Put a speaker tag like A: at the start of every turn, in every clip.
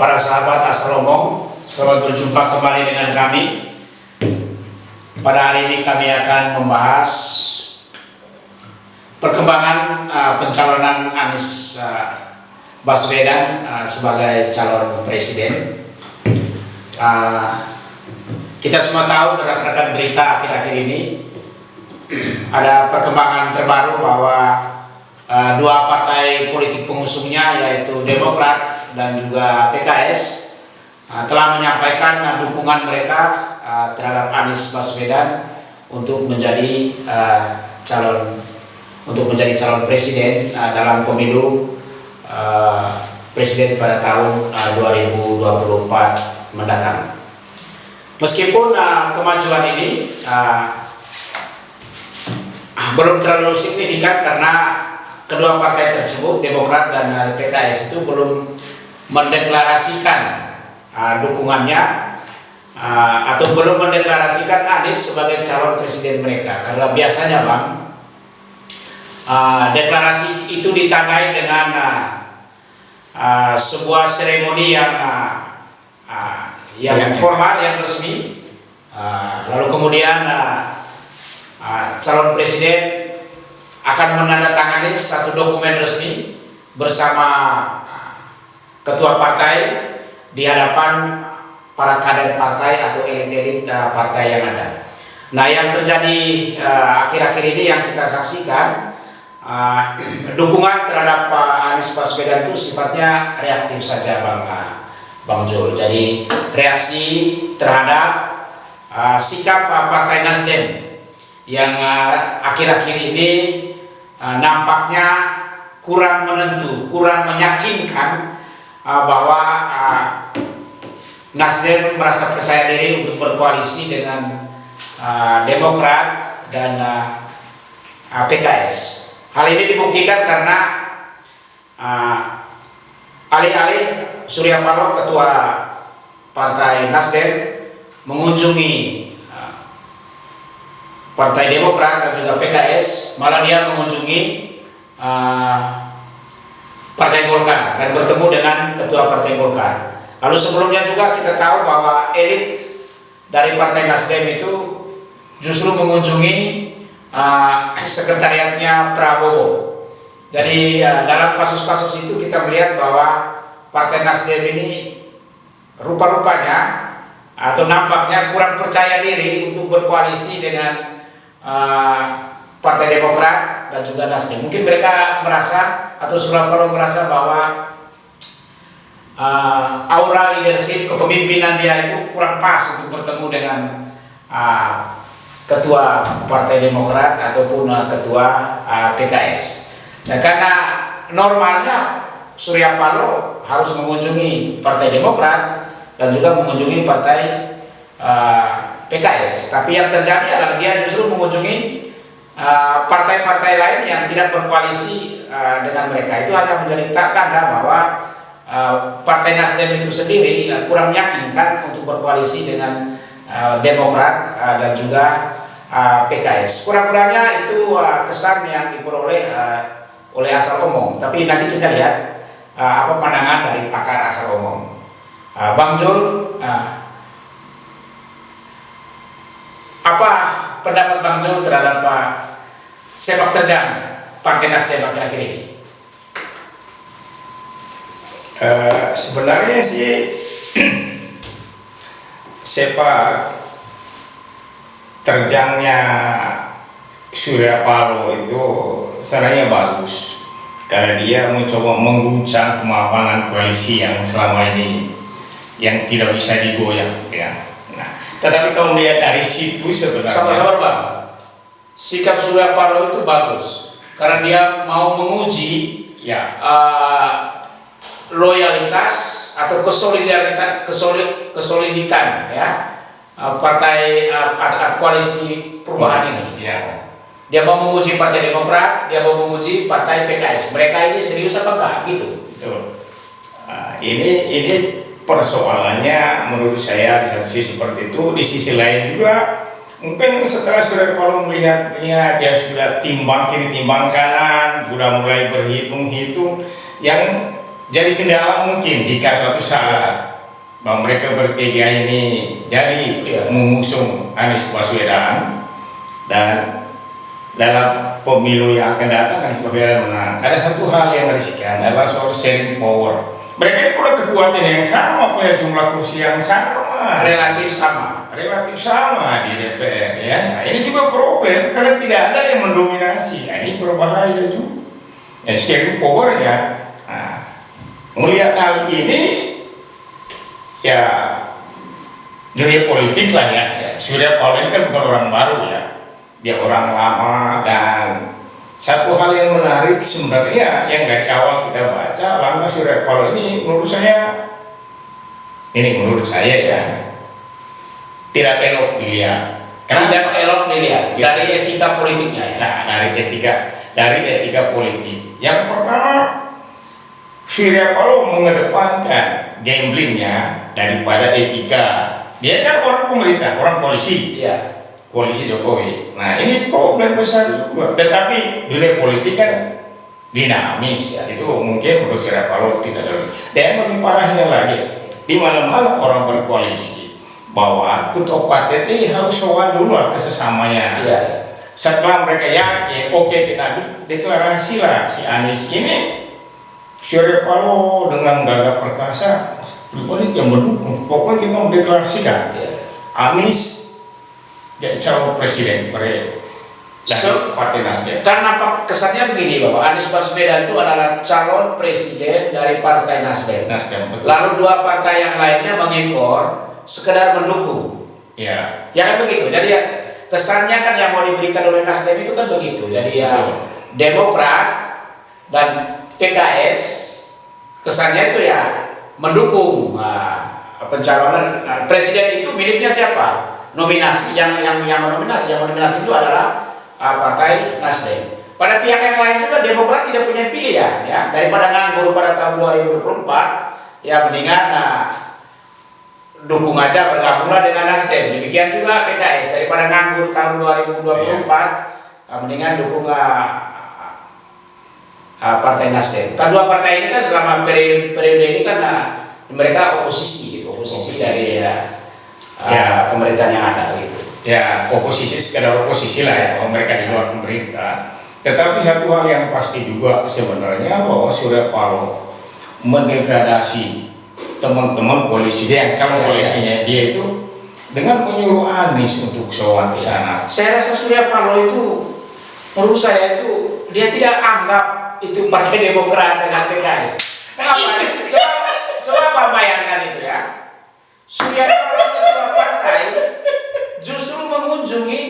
A: Para sahabat Asal Omong, selamat berjumpa kembali dengan kami. Pada hari ini kami akan membahas perkembangan pencalonan Anies Baswedan sebagai calon presiden. Kita semua tahu berdasarkan berita akhir-akhir ini ada perkembangan terbaru bahwa dua partai politik pengusungnya yaitu Demokrat dan juga PKS telah menyampaikan dukungan mereka terhadap Anies Baswedan untuk menjadi calon presiden dalam pemilu presiden pada tahun 2024 mendatang. Meskipun kemajuan ini belum terlalu signifikan karena kedua partai tersebut, Demokrat dan PKS, itu belum mendeklarasikan dukungannya atau belum mendeklarasikan Anies sebagai calon presiden mereka. Karena biasanya Bang, deklarasi itu ditandai dengan sebuah seremoni yang formal, yang resmi, lalu kemudian calon presiden akan menandatangani satu dokumen resmi bersama ketua partai di hadapan para kader partai atau elit-elit partai yang ada. Nah, yang terjadi akhir-akhir ini yang kita saksikan, dukungan terhadap Anies Baswedan itu sifatnya reaktif saja Bang Jul. Jadi reaksi terhadap sikap Partai Nasdem yang akhir-akhir ini nampaknya kurang menentu, kurang meyakinkan bahwa Nasdem merasa percaya diri untuk berkoalisi dengan Demokrat dan PKS. Hal ini dibuktikan karena alih-alih Surya Paloh, ketua Partai Nasdem, mengunjungi Partai Demokrat dan juga PKS, malah dia mengunjungi Partai Golkar dan bertemu dengan ketua Partai Golkar. Lalu sebelumnya juga kita tahu bahwa elit dari Partai Nasdem itu justru mengunjungi sekretariatnya Prabowo. Jadi dalam kasus-kasus itu kita melihat bahwa Partai Nasdem ini rupa-rupanya atau nampaknya kurang percaya diri untuk berkoalisi dengan Partai Demokrat dan juga Nasdem. Mungkin mereka merasa atau Surya Paloh merasa bahwa aura leadership kepemimpinan dia itu kurang pas untuk bertemu dengan ketua Partai Demokrat ataupun ketua PKS. Nah, karena normalnya Surya Paloh harus mengunjungi Partai Demokrat dan juga mengunjungi Partai PKS, tapi yang terjadi adalah dia justru mengunjungi partai-partai lain yang tidak berkoalisi dengan mereka. Itu hanya menjadi tanda bahwa Partai Nasdem itu sendiri kurang meyakinkan untuk berkoalisi dengan Demokrat dan juga PKS. Kurang-kurangnya itu kesan yang diperoleh oleh Asal Omong. Tapi nanti kita lihat apa pandangan dari pakar Asal Omong. Bang Jul, apa pendapat Bang Jul terhadap sepak terjang Partai Nasdem akhir-akhir ini?
B: Sebenarnya sih sepak terjangnya Surya Paloh itu sebenarnya bagus karena dia mencoba mengguncang kemapanan koalisi yang selama ini yang tidak bisa digoyah, ya. Tetapi kalau melihat dari situ sebenarnya
A: Sabar-sabar Bang, sikap Surya Paloh itu bagus karena dia mau menguji loyalitas atau kesoliditan ya partai atau koalisi perubahan ini.
B: Ya.
A: Dia mau menguji Partai Demokrat, dia mau menguji Partai PKS. Mereka ini serius apa enggak gitu?
B: Betul. Ini persoalannya menurut saya di satu sisi seperti itu, di sisi lain juga mungkin setelah Surya Paloh melihat dia sudah timbang kiri timbang kanan, sudah mulai berhitung-hitung, yang jadi kendala mungkin jika suatu saat bahwa mereka bertiga ini jadi mengusung Anies Baswedan, dan dalam pemilu yang akan datang Anies Baswedan menang. Ada satu hal yang riskan adalah soal sharing power. Mereka ini punya kekuatan yang sama, punya jumlah kursi yang sama, relatif sama di DPR ya. Nah, ini juga problem karena tidak ada yang mendominasi. Nah, ini berbahaya juga. Ya, sharing power ya. Nah, melihat hal ini ya, dunia politik lah ya. Surya Paloh ini kan bukan orang baru ya, dia orang lama. Dan satu hal yang menarik sebenarnya yang dari awal kita baca, langkah Surya Paloh ini menurut saya ya tidak elok dilihat.
A: Tidak elok dilihat dari etika politiknya ya.
B: Nah, dari etika politik. Yang pertama, Surya Paloh mengedepankan gamblingnya daripada etika. Dia kan orang pemerintah, orang polisi.
A: Iya.
B: Koalisi Jokowi. Nah, ini problem besar juga. Tetapi dunia politik kan dinamis ya. Itu mungkin menurut Surya Paloh tidak ada. Dan lebih parahnya lagi, di mana-mana orang berkoalisi, bahwa ketua partai itu harus sowan dulu lah ke sesamanya.
A: Iya.
B: Setelah mereka yakin, oke, kita deklarasi lah si Anies ini. Surya Paloh dengan gagah perkasa pribadi yang mendukung. Pokoknya kita mendeklarasikan Anies jadi calon presiden dari Partai Nasdem.
A: Karena kesannya begini, bahwa Anies Baswedan itu adalah calon presiden dari Partai Nasdem.
B: Betul.
A: Lalu dua partai yang lainnya mengekor sekedar mendukung.
B: Ya.
A: Ya kan begitu. Jadi ya, kesannya kan yang mau diberikan oleh Nasdem itu kan begitu. Jadi ya Demokrat dan PKS kesannya itu ya mendukung pencalonan presiden itu miliknya siapa? Nominasi yang mendominasi itu adalah Partai Nasdem. Pada pihak yang lain juga Demokrat tidak punya pilihan ya, daripada nganggur pada tahun 2024 ya mendingan dukung aja, bergabunglah dengan Nasdem. Demikian juga PKS, daripada nganggur tahun 2024 mendingan dukung Partai Nasdem. Kedua partai ini kan selama periode ini kan mereka oposisi dari pemerintahan yang ada gitu.
B: Ya, oposisi sekedar oposisi lah ya, mereka di luar pemerintah. Tetapi satu hal yang pasti juga sebenarnya bahwa Surya Paloh mendegradasi teman-teman koalisi dia, yang calon koalisinya dia itu dengan menyuruh Anies untuk sowan ke sana.
A: Saya rasa Surya Paloh itu, menurut saya itu dia tidak anggap itu Partai Demokrat dengan PKS. Kenapa? Coba bayangkan itu ya. Surya Paloh ketua partai justru mengunjungi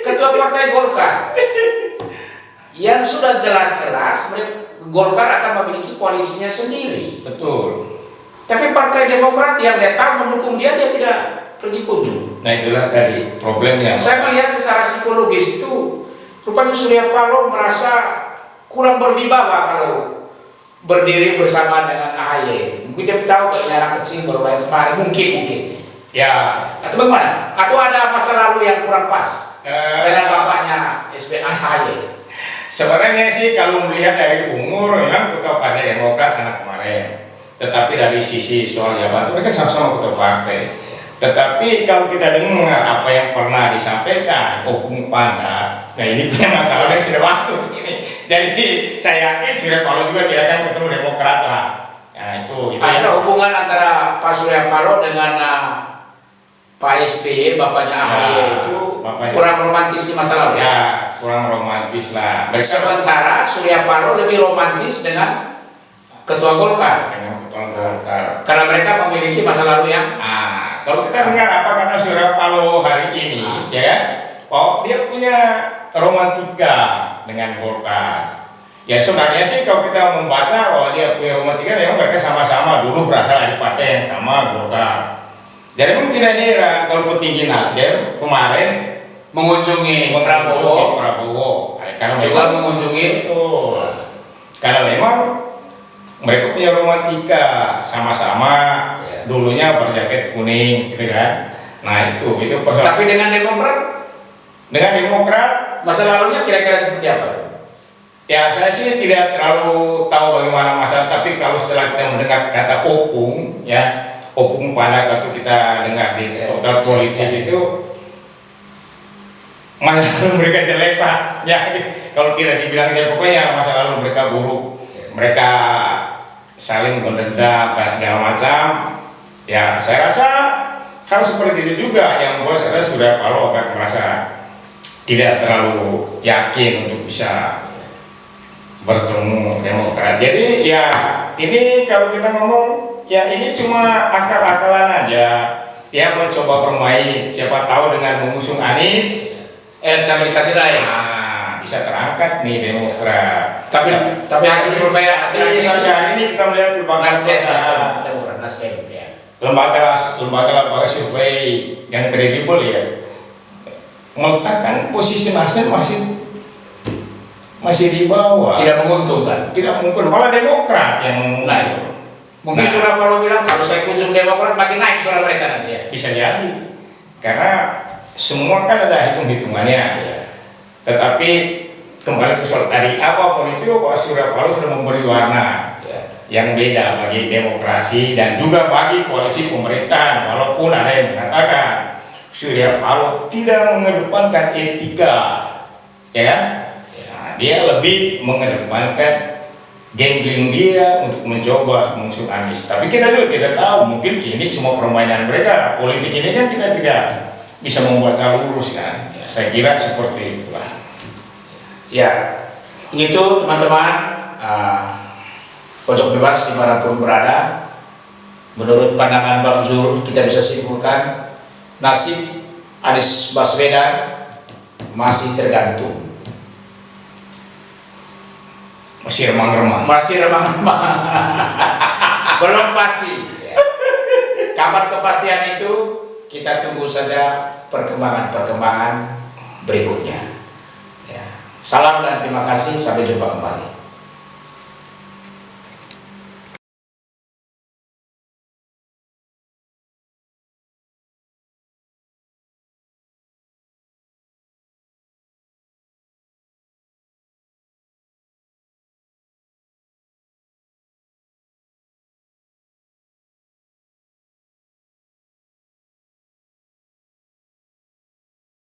A: ketua partai Golkar yang sudah jelas-jelas Golkar akan memiliki koalisinya sendiri.
B: Betul.
A: Tapi Partai Demokrat yang dia tahu mendukung dia tidak pergi kunjung.
B: Nah, itulah tadi problemnya.
A: Saya melihat secara psikologis itu rupanya Surya Paloh merasa kurang berwibawa kalau berdiri bersama dengan AHY. Mungkin dia tahu kalau anak kecil bermain kemarin, mungkin.
B: Ya.
A: Atau bagaimana? Atau ada masa lalu yang kurang pas dengan bapaknya AHY.
B: Sebenarnya sih kalau melihat dari umur, memang ketua Partai Demokrat anak kemarin. Tetapi dari sisi soal jabatan, mereka sama-sama ketua partai. Tetapi kalau kita dengar apa yang pernah disampaikan Opung Panda, nah ini punya masalah yang tidak bagus ini. Jadi saya yakin Surya Paloh juga tidak akan ketemu Demokrat lah. Nah itu
A: ada hubungan antara Pak Surya Paloh dengan Pak SBY, bapaknya AHY itu kurang romantis di masa lalu.
B: Ya, kurang romantis lah.
A: Sementara Surya Paloh lebih romantis dengan Ketua Golkar. Karena mereka memiliki masa lalu yang
B: kalau kita dengar apa kata Surya Paloh hari ini, ya kan? Oh, dia punya romantika dengan Golkar. Ya sebenarnya sih kalau kita membaca bahwa dia punya romantika, memang mereka sama-sama dulu berasal dari partai yang sama, Golkar. Jadi mungkin tidak heran kalau petinggi Nasdem kemarin
A: mengunjungi Prabowo.
B: Karena
A: juga mengunjungi
B: karena memang mereka punya romantika sama-sama, dulunya berjaket kuning gitu kan. Nah itu persoalan.
A: Tapi dengan Demokrat
B: masa
A: lalunya kira-kira seperti apa?
B: Ya, saya sih tidak terlalu tahu bagaimana masalah, tapi kalau setelah kita mendengar kata opung, ya, opung pada waktu kita dengar di total politik itu, masa lalu mereka jelek Pak. Ya, kalau tidak dibilang jelek, pokoknya masa lalu mereka buruk, mereka saling mendendam dan segala macam. Ya, saya rasa hal seperti itu juga yang membuat saya Surya Paloh akan merasa tidak terlalu yakin untuk bisa bertemu Demokrat. Jadi ya ini kalau kita ngomong ya ini cuma akal-akalan aja. Dia mencoba bermain, siapa tahu dengan mengusung Anies
A: elektabilitasnya naik.
B: nah, bisa terangkat nih Demokrat.
A: Tapi hasil survei
B: Tapi sampai hari ini kita melihat
A: Nasdem ya.
B: lembaga survei yang kredibel ya meletakkan posisi Nasdem masih di bawah,
A: Tidak menguntungkan.
B: malah Demokrat yang
A: Naik. Mungkin Surya Paloh bilang kalau saya kunjung Demokrat makin naik suara mereka nanti ya.
B: bisa jadi karena semua kan ada hitung-hitungannya. Tetapi kembali ke soal tadi, apapun itu Pak Surya Paloh sudah memberi warna yang beda bagi demokrasi dan juga bagi koalisi pemerintahan. Walaupun ada yang mengatakan Surya Paloh tidak mengedepankan etika, ya kan? Dia lebih mengedepankan gambling dia untuk mencoba mengusung Anies. Tapi kita juga tidak tahu, mungkin ini cuma permainan mereka. Politik ini kan kita tidak bisa membaca lurus kan. Saya kira seperti itulah.
A: Ya, itu teman-teman pojok bebas dimanapun berada. Menurut pandangan Bang Zul, kita bisa simpulkan nasib Anies Baswedan masih tergantung.
B: Masih remang-remang.
A: Belum pasti. Kapan kepastian itu kita tunggu saja perkembangan berikutnya. Salam dan terima kasih, sampai jumpa kembali.